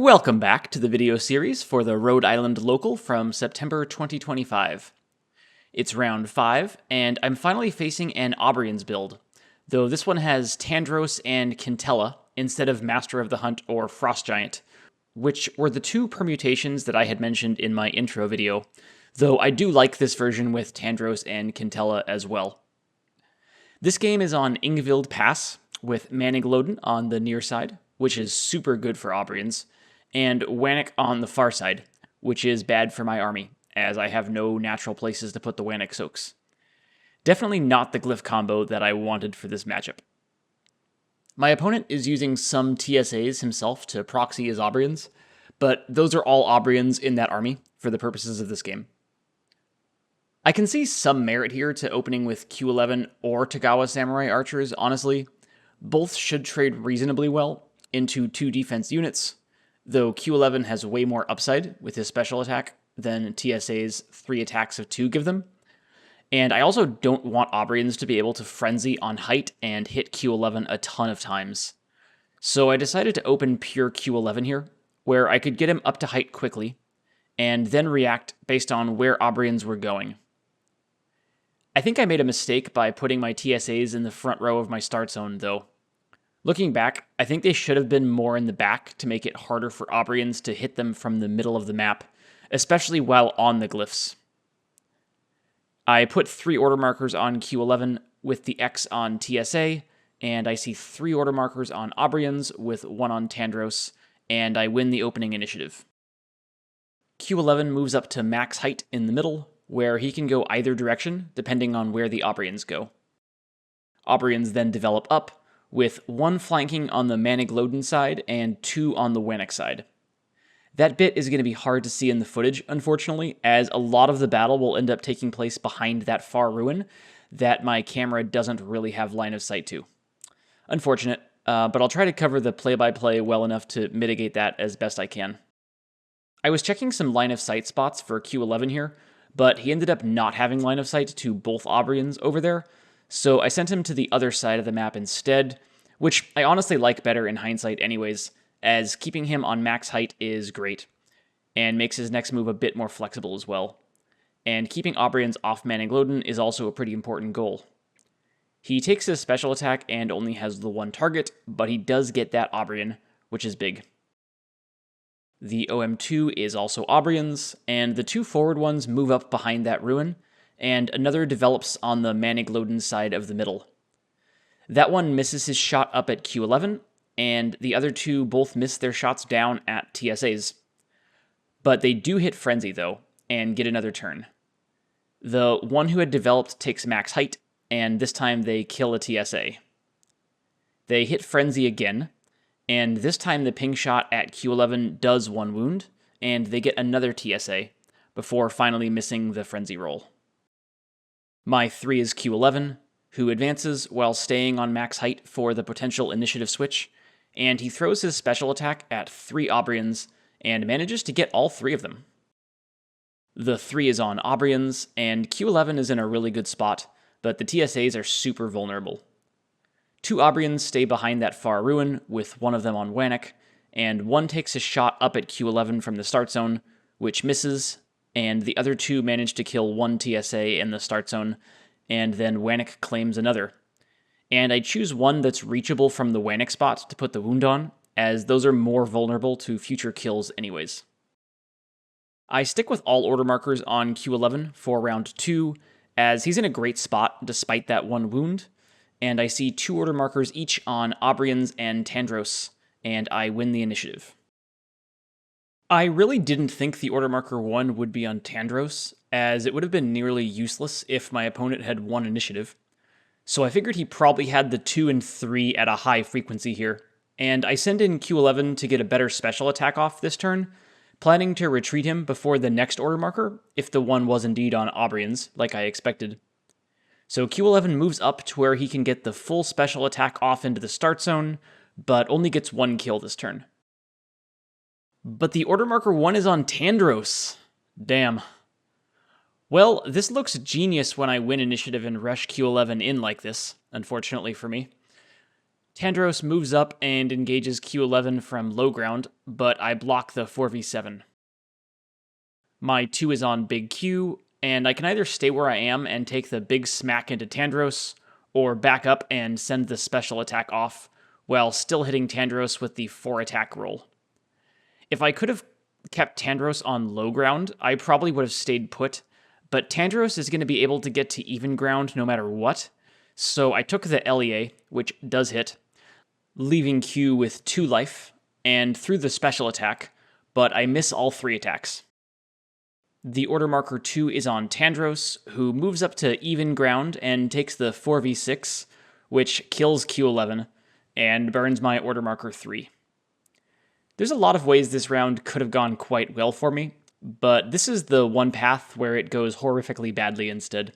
Welcome back to the video series for the Rhode Island local from September 2025. It's round 5, and I'm finally facing an Aubrians build, though this one has Tandros and Quintella instead of Master of the Hunt or Frost Giant, which were the two permutations that I had mentioned in my intro video, though I do like this version with Tandros and Quintella as well. This game is on Ingvild Pass, with Manigloden on the near side, which is super good for Aubrians, and Wannock on the far side, which is bad for my army, as I have no natural places to put the Wannock soaks. Definitely not the glyph combo that I wanted for this matchup. My opponent is using some TSAs himself to proxy his Aubrians, but those are all Aubrians in that army for the purposes of this game. I can see some merit here to opening with Q11 or Tagawa Samurai Archers, honestly. Both should trade reasonably well into 2 defense units, though Q11 has way more upside with his special attack than TSA's 3 attacks of 2 give them. And I also don't want Aubrians to be able to frenzy on height and hit Q11 a ton of times. So I decided to open pure Q11 here, where I could get him up to height quickly, and then react based on where Aubrians were going. I think I made a mistake by putting my TSAs in the front row of my start zone, though. Looking back, I think they should have been more in the back to make it harder for Aubrians to hit them from the middle of the map, especially while on the glyphs. I put 3 order markers on Q11 with the X on TSA, and I see 3 order markers on Aubrians with 1 on Tandros, and I win the opening initiative. Q11 moves up to max height in the middle, where he can go either direction depending on where the Aubrians go. Aubrians then develop up, with 1 flanking on the Manigloden side and 2 on the Wannock side. That bit is going to be hard to see in the footage, unfortunately, as a lot of the battle will end up taking place behind that far ruin that my camera doesn't really have line of sight to. Unfortunate, but I'll try to cover the play-by-play well enough to mitigate that as best I can. I was checking some line of sight spots for Q11 here, but he ended up not having line of sight to both Aubrians over there, so I sent him to the other side of the map instead, which I honestly like better in hindsight anyways, as keeping him on max height is great, and makes his next move a bit more flexible as well. And keeping Aubrians off Manigloden is also a pretty important goal. He takes his special attack and only has the 1 target, but he does get that Aubrian, which is big. The OM2 is also Aubrians, and the 2 forward ones move up behind that ruin, and another develops on the Manigloden side of the middle. That one misses his shot up at Q11, and the other 2 both miss their shots down at TSAs. But they do hit Frenzy, though, and get another turn. The one who had developed takes max height, and this time they kill a TSA. They hit Frenzy again, and this time the ping shot at Q11 does 1 wound, and they get another TSA, before finally missing the Frenzy roll. My 3 is Q11, who advances while staying on max height for the potential initiative switch, and he throws his special attack at 3 Aubrians and manages to get all 3 of them. The 3 is on Aubrians, and Q11 is in a really good spot, but the TSAs are super vulnerable. 2 Aubrians stay behind that far ruin, with 1 of them on Wannock, and 1 takes a shot up at Q11 from the start zone, which misses, and the other 2 manage to kill 1 TSA in the start zone, and then Wannock claims another. And I choose one that's reachable from the Wannock spot to put the wound on, as those are more vulnerable to future kills anyways. I stick with all order markers on Q11 for round 2, as he's in a great spot despite that 1 wound, and I see 2 order markers each on Aubrians and Tandros, and I win the initiative. I really didn't think the order marker 1 would be on Tandros, as it would have been nearly useless if my opponent had 1 initiative. So I figured he probably had the 2 and 3 at a high frequency here, and I send in Q11 to get a better special attack off this turn, planning to retreat him before the next order marker, if the 1 was indeed on Aubrians, like I expected. So Q11 moves up to where he can get the full special attack off into the start zone, but only gets 1 kill this turn. But the order marker 1 is on Tandros. Damn. Well, this looks genius when I win initiative and rush Q11 in like this, unfortunately for me. Tandros moves up and engages Q11 from low ground, but I block the 4v7. My 2 is on big Q, and I can either stay where I am and take the big smack into Tandros, or back up and send the special attack off, while still hitting Tandros with the 4 attack roll. If I could have kept Tandros on low ground, I probably would have stayed put, but Tandros is going to be able to get to even ground no matter what, so I took the LEA, which does hit, leaving Q with 2 life, and threw the special attack, but I miss all 3 attacks. The order marker 2 is on Tandros, who moves up to even ground and takes the 4v6, which kills Q11, and burns my order marker 3. There's a lot of ways this round could have gone quite well for me, but this is the one path where it goes horrifically badly instead.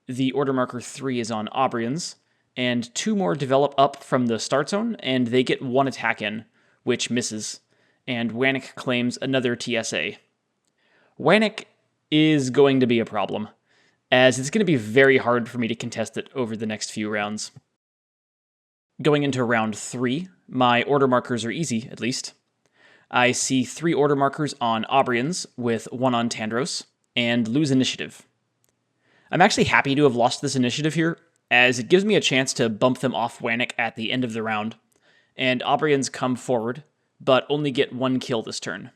The order marker 3 is on Aubrians, and 2 more develop up from the start zone, and they get 1 attack in, which misses, and Wannick claims another TSA. Wannick is going to be a problem, as it's going to be very hard for me to contest it over the next few rounds. Going into round 3, my order markers are easy, at least. I see 3 order markers on Aubrians, with 1 on Tandros, and lose initiative. I'm actually happy to have lost this initiative here, as it gives me a chance to bump them off Wannick at the end of the round, and Aubrians come forward, but only get 1 kill this turn.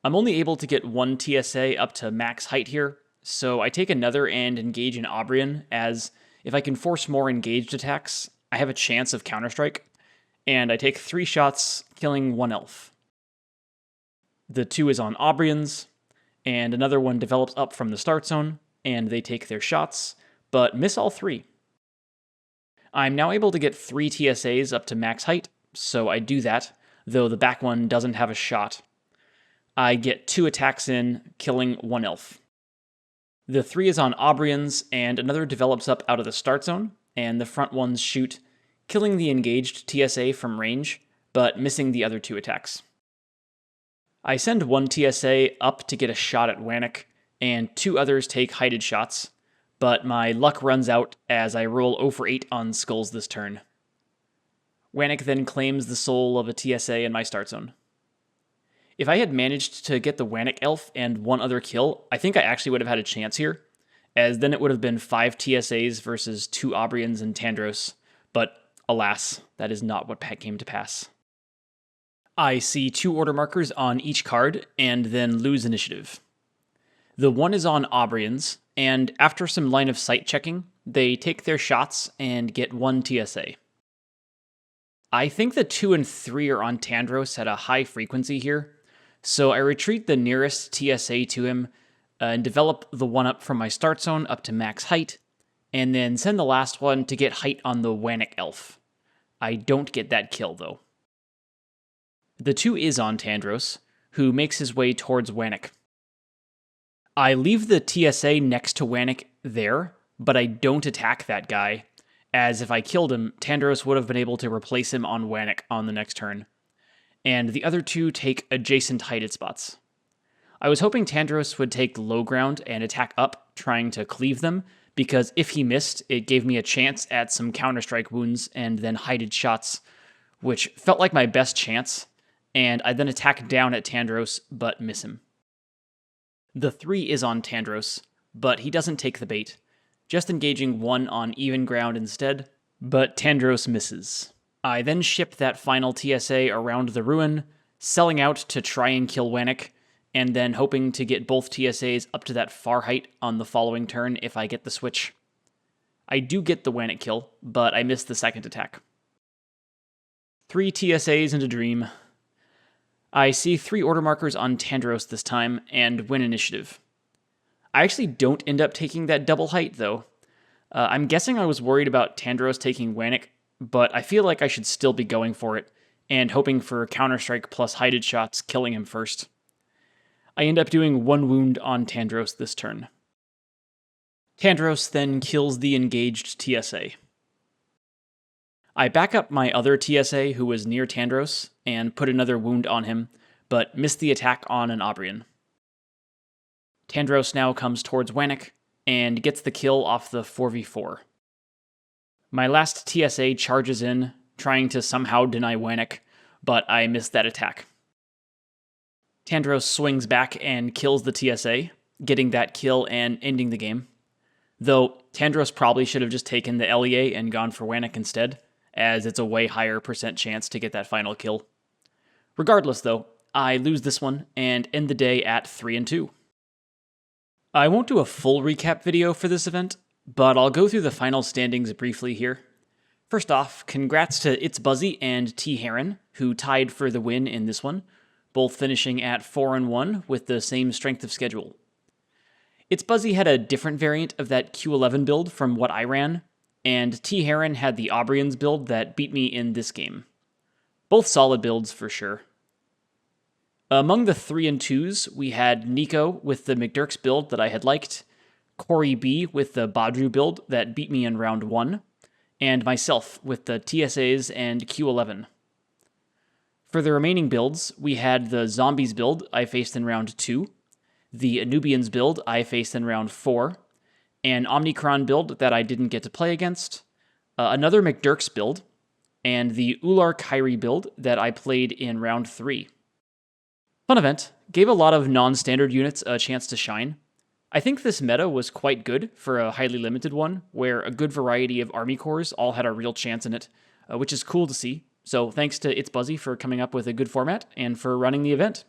I'm only able to get 1 TSA up to max height here, so I take another and engage an Aubrian, as if I can force more engaged attacks, I have a chance of counterstrike, and I take 3 shots, killing 1 elf. The 2 is on Aubrians, and another one develops up from the start zone, and they take their shots, but miss all 3. I'm now able to get 3 TSAs up to max height, so I do that, though the back one doesn't have a shot. I get 2 attacks in, killing 1 elf. The 3 is on Aubrians, and another develops up out of the start zone, and the front ones shoot, killing the engaged TSA from range, but missing the other 2 attacks. I send 1 TSA up to get a shot at Wannick, and 2 others take heighted shots, but my luck runs out as I roll 0 for 8 on skulls this turn. Wannick then claims the soul of a TSA in my start zone. If I had managed to get the Wannick elf and 1 other kill, I think I actually would have had a chance here, as then it would have been 5 TSAs versus 2 Aubrians and Tandros, but alas, that is not what came to pass. I see 2 order markers on each card, and then lose initiative. The 1 is on Aubrians, and after some line of sight checking, they take their shots and get 1 TSA. I think the 2 and 3 are on Tandros at a high frequency here, so I retreat the nearest TSA to him and develop the 1 up from my start zone up to max height, and then send the last one to get height on the Wannick elf. I don't get that kill, though. The 2 is on Tandros, who makes his way towards Wannick. I leave the TSA next to Wannick there, but I don't attack that guy, as if I killed him, Tandros would have been able to replace him on Wannick on the next turn, and the other 2 take adjacent heighted spots. I was hoping Tandros would take low ground and attack up, trying to cleave them, because if he missed, it gave me a chance at some counterstrike wounds and then heighted shots, which felt like my best chance, and I then attack down at Tandros, but miss him. The 3 is on Tandros, but he doesn't take the bait, just engaging 1 on even ground instead, but Tandros misses. I then ship that final TSA around the ruin, selling out to try and kill Wannick, and then hoping to get both TSAs up to that far height on the following turn if I get the switch. I do get the Wannick kill, but I miss the second attack. 3 TSAs and a dream. I see 3 order markers on Tandros this time, and win initiative. I actually don't end up taking that double height, though. I'm guessing I was worried about Tandros taking Wannick, but I feel like I should still be going for it, and hoping for counterstrike plus heighted shots, killing him first. I end up doing 1 wound on Tandros this turn. Tandros then kills the engaged TSA. I back up my other TSA who was near Tandros, and put another wound on him, but missed the attack on an Aubrian. Tandros now comes towards Wannick, and gets the kill off the 4v4. My last TSA charges in, trying to somehow deny Wannick, but I missed that attack. Tandros swings back and kills the TSA, getting that kill and ending the game. Though Tandros probably should have just taken the LEA and gone for Wannick instead, as it's a way higher % chance to get that final kill. Regardless though, I lose this one and end the day at 3-2. I won't do a full recap video for this event, but I'll go through the final standings briefly here. First off, congrats to It's Buzzy and T Heron, who tied for the win in this one, both finishing at 4-1 with the same strength of schedule. It's Buzzy had a different variant of that Q11 build from what I ran, and T Heron had the Aubrians build that beat me in this game. Both solid builds for sure. Among the 3-2s, we had Nico with the McDirks build that I had liked, Corey B with the Badru build that beat me in round 1, and myself with the TSAs and Q11. For the remaining builds, we had the Zombies build I faced in round 2, the Anubians build I faced in round 4, an Omnicron build that I didn't get to play against, another McDirks build, and the Ular Kyrie build that I played in round 3. Fun event, gave a lot of non-standard units a chance to shine. I think this meta was quite good for a highly limited one, where a good variety of army cores all had a real chance in it, which is cool to see. So thanks to It's Buzzy for coming up with a good format and for running the event.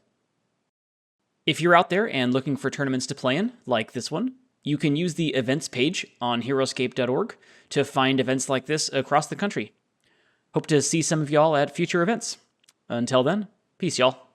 If you're out there and looking for tournaments to play in, like this one, you can use the events page on Heroscape.org to find events like this across the country. Hope to see some of y'all at future events. Until then, peace y'all.